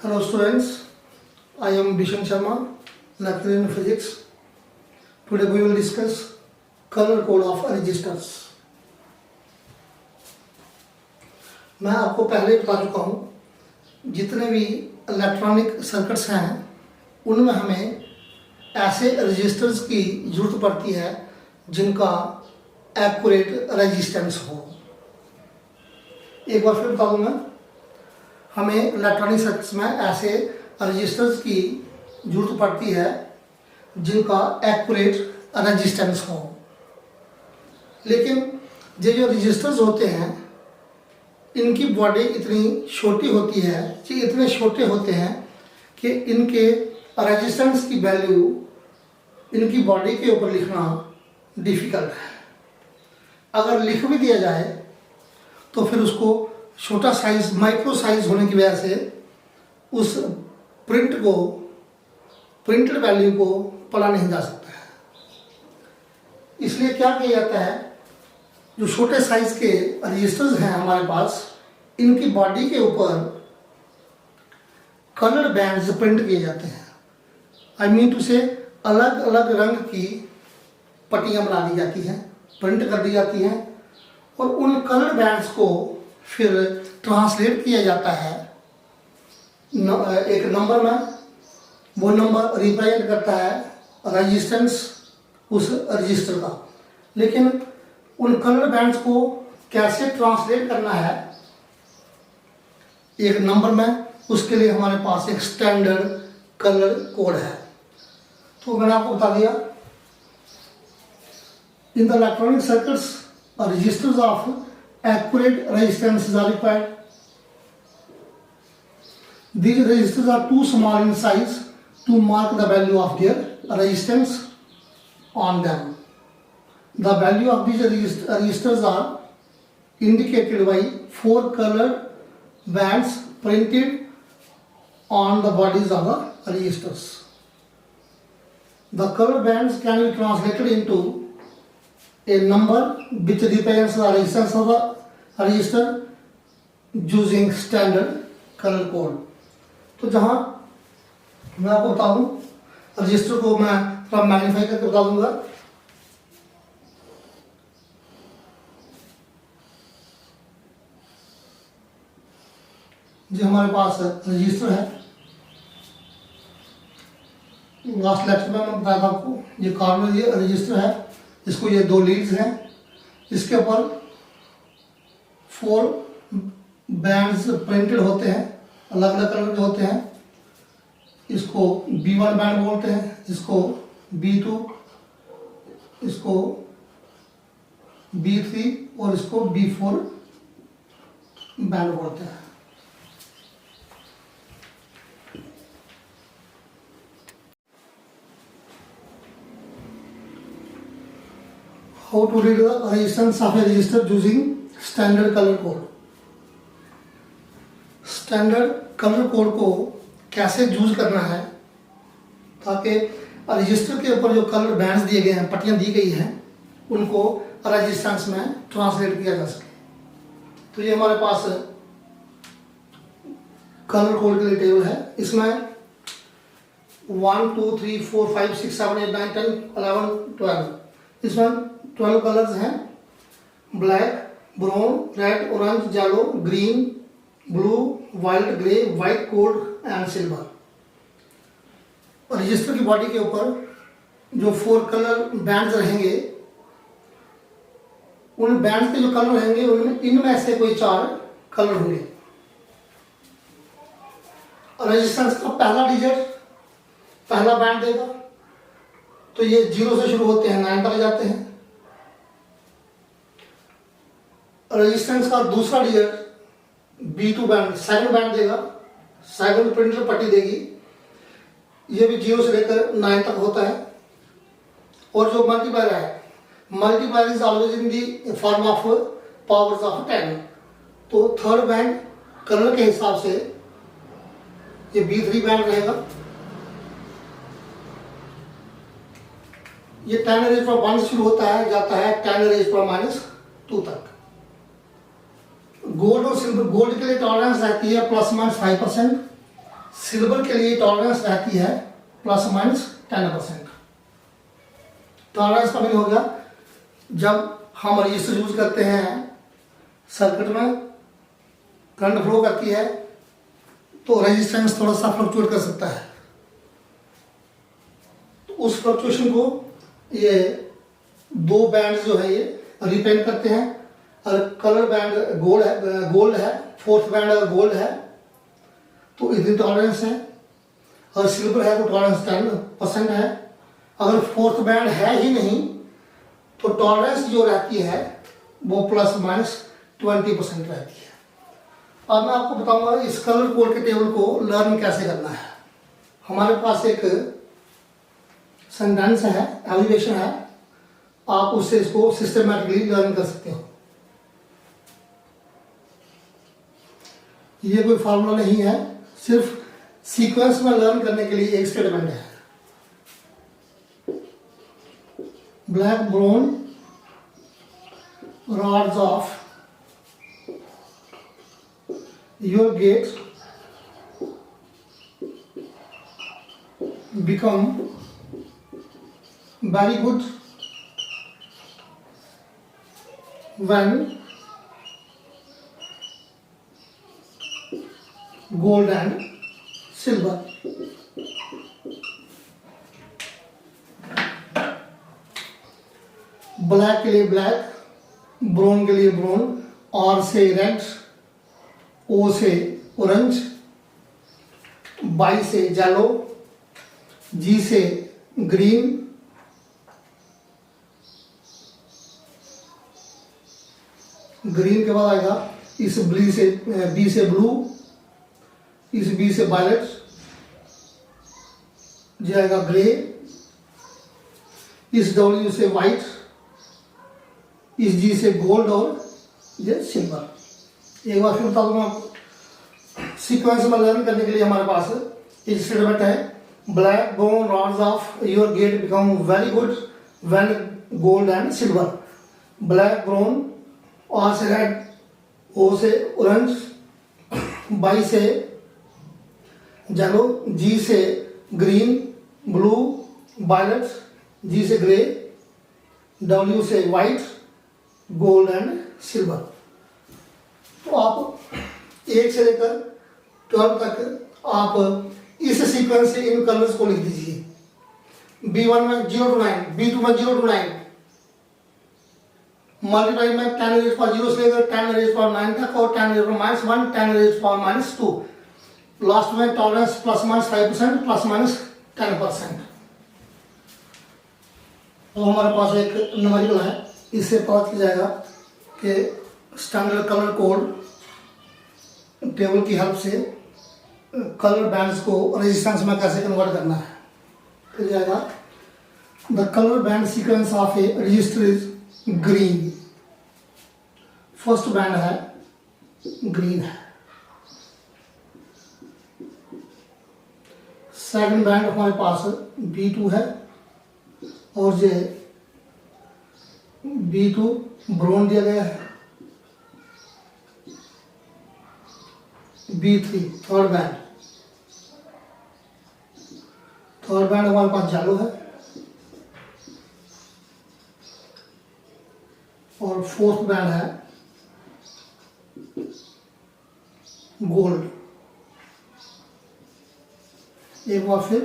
Hello students, I am Bishan Sharma, lecturer in physics. Today we will discuss color code of registers. मैं आपको पहले बता चुका हूँ जितने भी इलेक्ट्रॉनिक सर्किट्स हैं उनमें हमें ऐसे रजिस्टर्स की ज़रूरत पड़ती है जिनका एक्यूरेट रेजिस्टेंस हो। एक बार फिर बता दूँगा, हमें इलेक्ट्रॉनिक सर्किट्स में ऐसे रजिस्टर्स की ज़रूरत पड़ती है जिनका एक्यूरेट रेजिस्टेंस हो। लेकिन ये जो रजिस्टर्स होते हैं इनकी बॉडी इतनी छोटी होती है, ये इतने छोटे होते हैं कि इनके रेजिस्टेंस की वैल्यू इनकी बॉडी के ऊपर लिखना डिफ़िकल्ट है। अगर लिख भी दिया जाए तो फिर उसको छोटा साइज, माइक्रो साइज होने की वजह से उस प्रिंटेड वैल्यू को पढ़ा नहीं जा सकता है। इसलिए क्या किया जाता है, जो छोटे साइज के रजिस्टर्स हैं हमारे पास, इनकी बॉडी के ऊपर कलर बैंड्स प्रिंट किए जाते हैं। आई मीन टू से अलग अलग रंग की पट्टियाँ बना दी जाती हैं, प्रिंट कर दी जाती हैं और उन कलर बैंड्स को फिर ट्रांसलेट किया जाता है एक नंबर में। वो नंबर रिप्रेजेंट करता है रेजिस्टेंस उस रजिस्टर का। लेकिन उन कलर बैंड्स को कैसे ट्रांसलेट करना है एक नंबर में, उसके लिए हमारे पास एक स्टैंडर्ड कलर कोड है। तो मैंने आपको बता दिया, in the electronic circuits resistors of accurate resistances are required. These resistors are too small in size to mark the value of their resistance on them. The value of these resistors are indicated by 4 colored bands printed on the bodies of the resistors. The color bands can be translated into a number which represents the resistance of the register using standard colour code. तो जहाँ मैं आपको बता दूँ, register को मैं थोड़ा magnify करके बता दूंगा। जो हमारे पास रजिस्टर है, लास्ट लेक्चर में मैं बताया था आपको, ये कॉर्नर ये रजिस्टर है, इसको ये 2 लीड्स हैं, इसके ऊपर 4 बैंड्स प्रिंटेड होते हैं, अलग अलग कलर के होते हैं। इसको B1 बैंड बोलते हैं, इसको B2, इसको B3 और इसको B4 बैंड बोलते हैं। How to read the resistance of a resistor using standard colour code. Standard colour code को कैसे यूज करना है ताकि रजिस्टर के ऊपर जो कलर बैंड्स दिए गए हैं, पट्टियाँ दी गई हैं, उनको रेजिस्टेंस में ट्रांसलेट किया जा सके। तो ये हमारे पास कलर कोड के लिए टेबल है। इसमें 1 2 3 4 5 6 7 8 9 10 11 12, इसमें 12 कलर्स हैं, black, brown, red, orange, yellow, green, blue, white, grey, white, code and silver. Register की बॉडी के ऊपर जो 4 कलर बैंड्स रहेंगे, उन बैंड्स के जो कलर रहेंगे उनमें इनमें से कोई 4 कलर होंगे। रेजिस्टेंस का पहला डिजिट पहला बैंड देगा, तो ये 0 से शुरू होते हैं, 9 तक जाते हैं। रेजिस्टेंस का दूसरा digit B2 band, second band देगा, सेकंड प्रिंटर पट्टी देगी, ये भी 0 से लेकर 9 तक होता है। और जो मल्टीप्लायर है, multiplier is always in the form of powers of 10। तो थर्ड बैंड कलर के हिसाब से ये B3 बैंड रहेगा। ये 10⁻1 से शुरू होता है, जाता है 10⁻2 तक। गोल्ड और सिल्वर, गोल्ड के लिए टॉलरेंस रहती है ±5%, सिल्वर के लिए टॉलरेंस रहती है ±10%। टॉलरेंस का मीनिंग हो गया, जब हम रजिस्टर यूज करते हैं सर्किट में, करंट फ्लो करती है तो रेजिस्टेंस थोड़ा सा फ्लक्चुएट कर सकता है। तो उस फ्लक्चुएशन को ये दो बैंड जो है ये रिप्रेजेंट करते हैं। अगर कलर बैंड गोल्ड है, फोर्थ बैंड अगर गोल्ड है तो इतनी टॉलरेंस है, और सिल्वर है तो टॉलरेंस 10% है। अगर फोर्थ बैंड है ही नहीं तो टॉलरेंस जो रहती है वो ±20% रहती है। अब मैं आपको बताऊंगा इस कलर कोड के टेबल को लर्न कैसे करना है। हमारे पास एक सेंटेंस है, एलिवेशन है, आप उससे इसको सिस्टमैटिकली लर्न कर सकते हो। ये कोई फार्मूला नहीं है, सिर्फ सीक्वेंस में लर्न करने के लिए एक स्टेटमेंट है। Black brown rods of your gate become very good when gold and silver. Black के लिए ब्लैक, ब्राउन के लिए ब्राउन, आर से रेड, ओ से ऑरेंज, बाई से येलो, जी से ग्रीन, ग्रीन के बाद आएगा इस बी से ब्लू, इस बी से वायलेट, ये आएगा ग्रे, इस डब्ल्यू से वाइट, इस जी से गोल्ड और ये सिल्वर। एक बार फिर बता दूंगा आपको, सीक्वेंस में लर्न करने के लिए हमारे पास एक स्टेटमेंट है, black brown rods of your gate become very good when gold and silver. Black brown, R से रेड, ओ से ऑरेंज, बाई से येलो, जी से ग्रीन, ब्लू, वायलेट, जी से ग्रे, डब्ल्यू से वाइट, गोल्ड एंड सिल्वर। तो आप 1 से लेकर 12 तक आप इस सीक्वेंस से इन कलर्स को लिख दीजिए। B1 में 0 to 9, B2 में 0 to 9, मल्टीप्लाई में 10⁻0 से लेकर 10⁻9 तक, और 10⁻1, 10⁻2। लास्ट में टॉलरेंस ±5%, ±10%। तो हमारे पास एक न्यूमेरिकल है, इससे पता चल जाएगा कि स्टैंडर्ड कलर कोड टेबल की हेल्प से कलर बैंड्स को रेजिस्टेंस में कैसे कन्वर्ट करना है। फिर जाएगा the colour band sequence of A register is green. First band है ग्रीन है, सेकंड बैंड हमारे पास B2 है, और ये B2 ब्राउन दिया गया है। B3 थर्ड बैंड हमारे पास येलो है, और फोर्थ बैंड है गोल्ड। एक बार फिर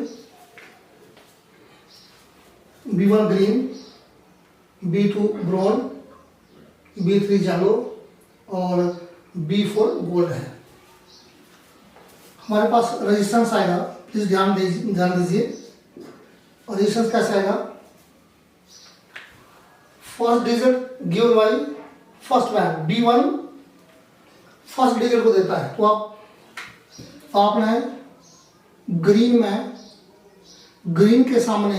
B1 green, B2 brown, B3 yellow और B4 गोल्ड है। हमारे पास रेजिस्टेंस आएगा, प्लीज ध्यान दीजिए। रेजिस्टेंस कैसे आएगा? First digit given by first band B1 first digit को देता है, तो आपने ग्रीन में ग्रीन के सामने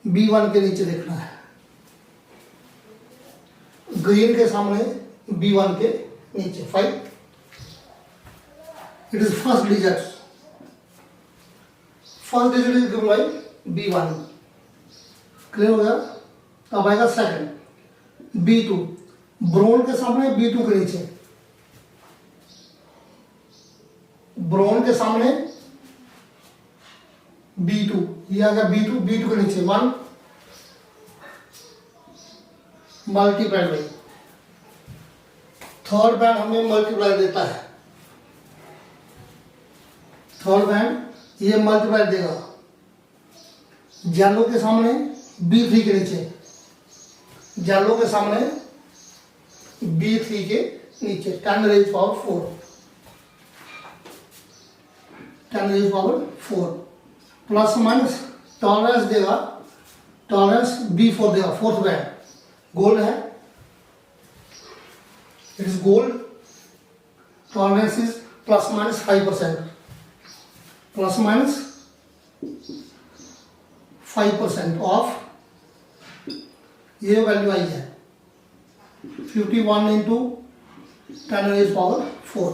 B1 के नीचे देखना है, ग्रीन के सामने B1 के नीचे 5। It is first digit is given by B1। Clear हो गया? अब आएगा सेकंड B2, ब्राउन के सामने B2 के नीचे, ब्राउन के सामने B2, ये आ गया B2, B2 के नीचे 1 मल्टीप्लाइड बाई थर्ड बैंड हमें मल्टीप्लाई देता है, थर्ड बैंड ये मल्टीप्लाई देगा येलो के सामने B3 के नीचे, येलो के सामने B3 के नीचे 10 raised power 4, 10 raised power 4 plus minus tolerance देगा, टॉलरेंस B4 देगा, फोर्थ बैंड गोल्ड है, it is gold, tolerance is plus minus 5%, plus minus 5% of ये वैल्यू आई है 51 इंटू 10 raised power 4,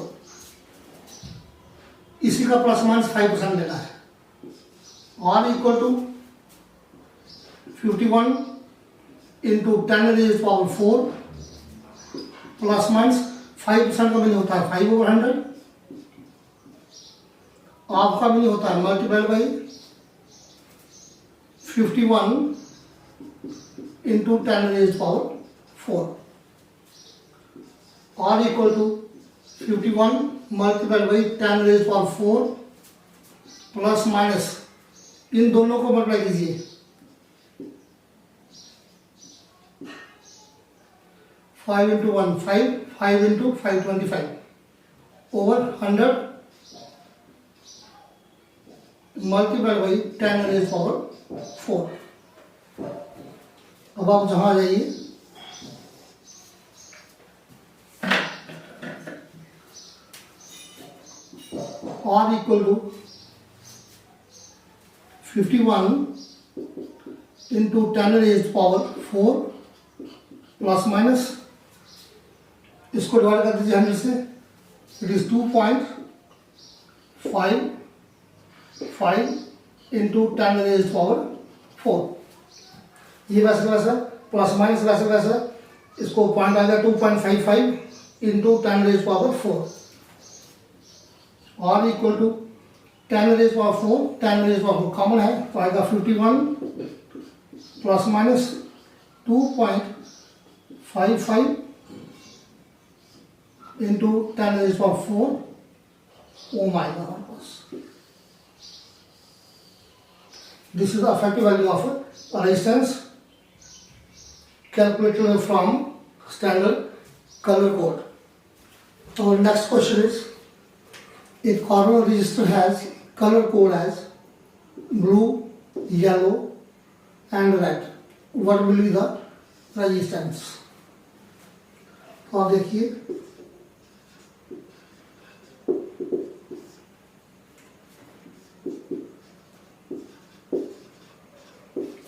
इसी का प्लस माइनस 5% लेना है, R equal to 51 into 10 raised power 4 plus minus 5% का भी नहीं होता है 5/100, आपका भी नहीं होता है multiply by 51 into 10 raised power 4, R equal to 51 multiply by 10 raised power 4 plus minus इन दोनों को मल्टीप्लाई कीजिए, 5 into 1 5, 5 into 5 25 over 100 multiply by 10 raised power 4। अब आप जहां जाइए R equal to 51 into 10 raised power 4 plus minus इसको डिवाइड कर दीजिए 100 से, it is 2.55 into 10 raised power 4, ये वैसे वैसा प्लस माइनस वैसे वैसा, इसको पॉइंट आ गया 2.55 into 10 raised power 4, R equal to 10 raised power 4, 10 raised power 4 common है तो आएगा 51 plus minus 2.55 into 10 raised power 4 ohm आएगा हमारे पास। This is the effective value of resistance calculated from standard color code. Our next question is, a corner resistor has color code as blue, yellow and red. What will be the resistance? तो आप देखिए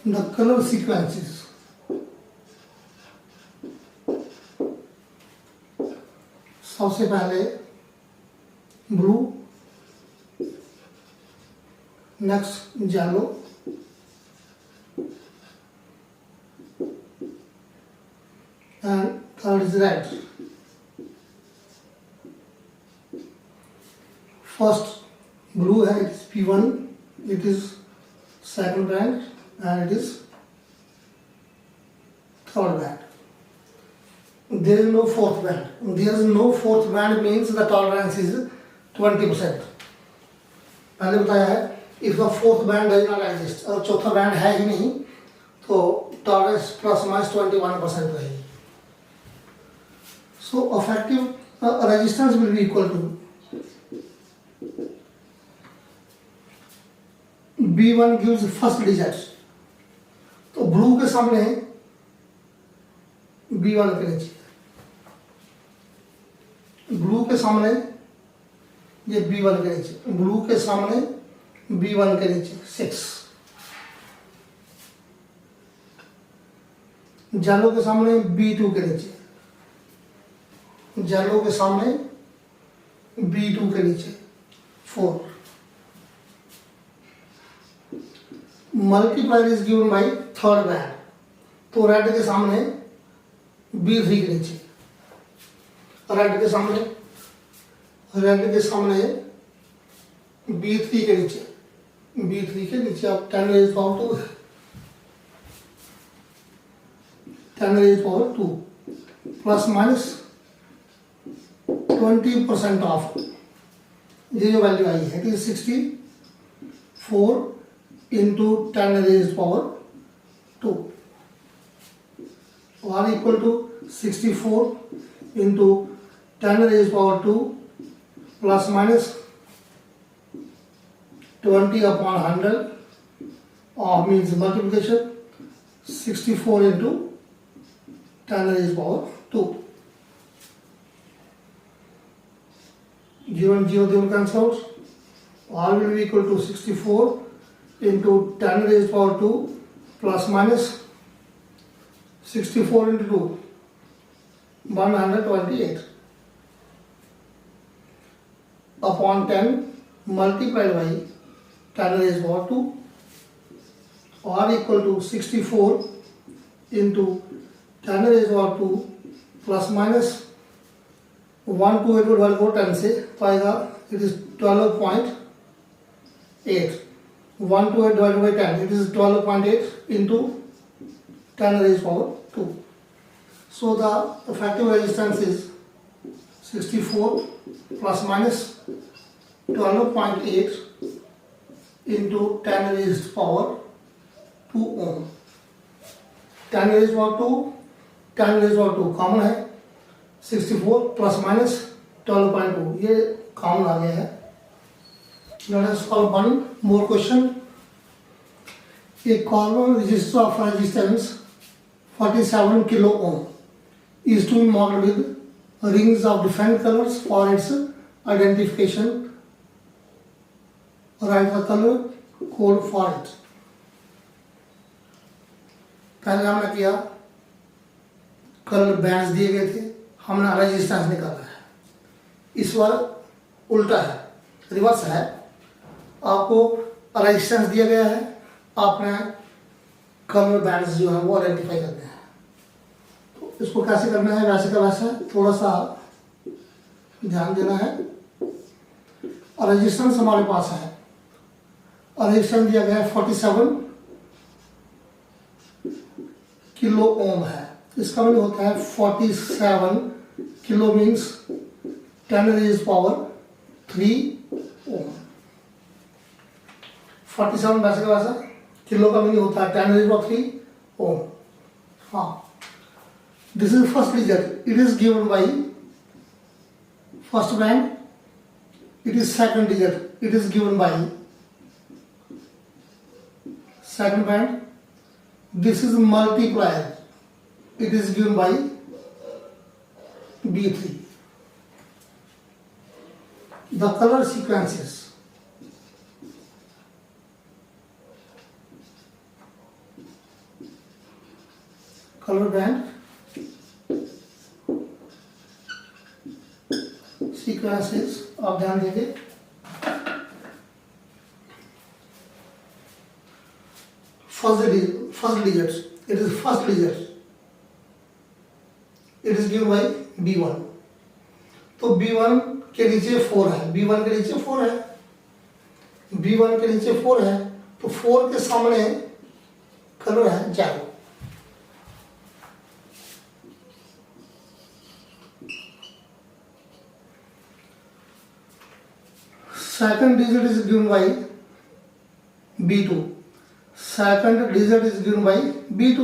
the color sequences, सबसे पहले blue, next yellow, and third is red. First blue है, it is P1, it is second band and it is third band. There is no fourth band. There is no fourth band means the tolerance is 20%. पहले बताया है if the fourth band does not exist, और चौथा band है ही नहीं तो tolerance plus minus 21% रहेगी। So effective resistance will be equal to B1 gives first digits, तो ब्लू के सामने B1 के नीचे, ब्लू के सामने ये B1 के नीचे, ब्लू के सामने B1 के नीचे 6, येलो के सामने B2 के नीचे, येलो के सामने B2 के नीचे 4, multiplier is given by third band, तो रेड के सामने B3 के नीचे, रेड के सामने B3 के नीचे B3 के नीचे आप 10 raised power 2 10 raised power 2 plus minus 20% of, ये जो वैल्यू आई है कि 64 इंटू 10 raised power 2 और equal to 64 into 10 raised power 2 plus minus 20 upon 100 of means multiplication 64 into 10 raised power 2. 0 and 0 they will cancel out. R will be equal to 64 into 10 raised power 2 plus minus 64 into 2 128 upon 10 multiplied by 10 raised power 2 or equal to 64 into 10 raised power 2 plus minus 1 to 8 divided by 10 से पाएगा, it is 12.8 1 to 8 divided by 10, it is 12.8 into 10 raised power 2. So the effective resistance is 64 plus minus 12.8 into 10 raised power 2 ohm. 10 raised power 2 10 raised power 2 common है, 64 plus minus 12.2 ये common आ गया है. Let us solve one more question. A common resistor of resistance 47 kilo ohm is to be marked with rings of different colors for its identification. Write the color code for it. पहले हमने किया colour bands दिए गए थे, हमने resistance निकाला है. इस बार उल्टा है, रिवर्स है. आपको रेजिस्टेंस दिया गया है, आपने कलर बैंड्स जो है वो आइडेंटिफाई करने हैं. तो इसको कैसे करना है, वैसे का वैसा थोड़ा सा ध्यान देना है. रेजिस्टेंस हमारे पास है, रेजिस्टेंस दिया गया है 47 किलो ओम है. इसका मतलब होता है 47 किलो मीन्स 10 raised power 3 ओम. 47 वैसे का वैसा, किलो का मीनिंग होता है 10 raised power 3 ओम. हाँ, this is first digit, it is given by first band. It is second digit, it is given by second band. This is multiplier, it is given by B3. The color sequences. Color band sequences आप ध्यान दीजिए. First digit, it is first digit, it is given by B1. तो B1 के नीचे 4 है, B1 के नीचे 4 है, B1 के नीचे 4 है, तो 4 के सामने कलर है 0. Second digit is given by B2. Second digit is given by B2.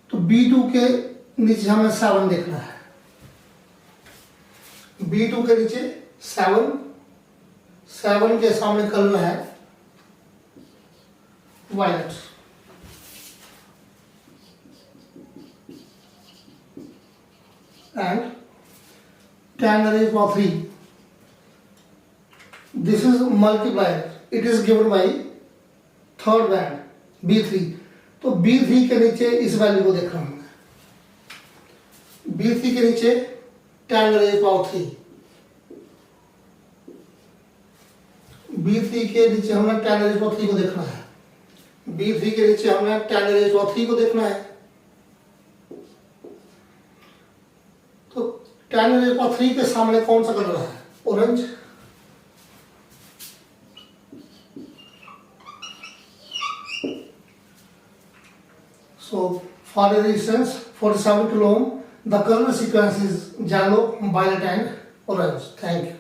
तो B2 के नीचे हमें 7 देखना है. B2 के नीचे 7 के सामने कलर है violet. And 10 raised power 3. This is multiplier, it is given by third band B3. तो B3 के नीचे इस वैल्यू को देखना है. B3 के नीचे 10 raised power 3. B3 के नीचे हमने 10 raised power 3 को देखना है. B3 के नीचे हमने 10 raised power 3 को देखना है. तो 10 raised power 3 के सामने कौन सा कलर है, orange. So for the resistance 47 kilo ohm, the color sequence is yellow, violet and orange. Thank you.